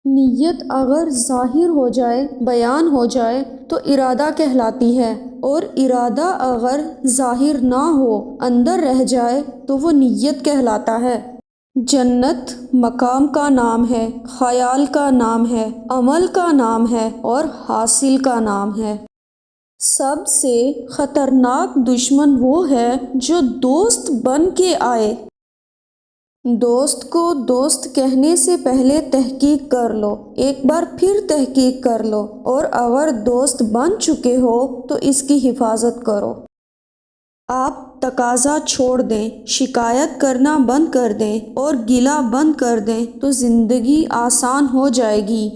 نیت اگر ظاہر ہو جائے، بیان ہو جائے تو ارادہ کہلاتی ہے، اور ارادہ اگر ظاہر نہ ہو، اندر رہ جائے تو وہ نیت کہلاتا ہے۔ جنت مقام کا نام ہے، خیال کا نام ہے، عمل کا نام ہے اور حاصل کا نام ہے۔ سب سے خطرناک دشمن وہ ہے جو دوست بن کے آئے۔ دوست کو دوست کہنے سے پہلے تحقیق کر لو، ایک بار پھر تحقیق کر لو، اور اگر دوست بن چکے ہو تو اس کی حفاظت کرو۔ آپ تقاضا چھوڑ دیں، شکایت کرنا بند کر دیں اور گلہ بند کر دیں تو زندگی آسان ہو جائے گی۔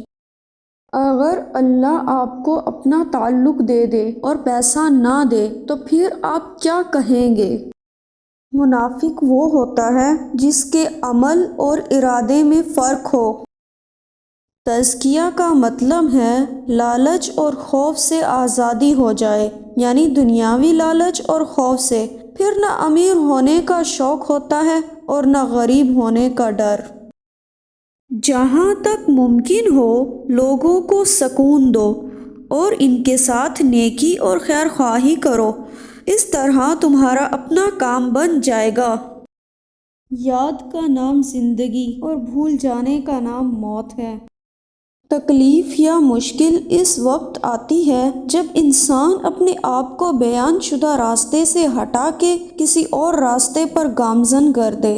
اگر اللہ آپ کو اپنا تعلق دے دے اور پیسہ نہ دے تو پھر آپ کیا کہیں گے؟ منافق وہ ہوتا ہے جس کے عمل اور ارادے میں فرق ہو۔ تزکیہ کا مطلب ہے لالچ اور خوف سے آزادی ہو جائے، یعنی دنیاوی لالچ اور خوف سے، پھر نہ امیر ہونے کا شوق ہوتا ہے اور نہ غریب ہونے کا ڈر۔ جہاں تک ممکن ہو لوگوں کو سکون دو اور ان کے ساتھ نیکی اور خیر خواہی کرو، اس طرح تمہارا اپنا کام بن جائے گا۔ یاد کا نام زندگی اور بھول جانے کا نام موت ہے۔ تکلیف یا مشکل اس وقت آتی ہے جب انسان اپنے آپ کو بیان شدہ راستے سے ہٹا کے کسی اور راستے پر گامزن کر دے۔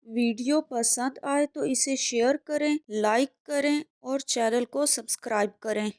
ویڈیو پسند آئے تو اسے شیئر کریں، لائک کریں اور چینل کو سبسکرائب کریں۔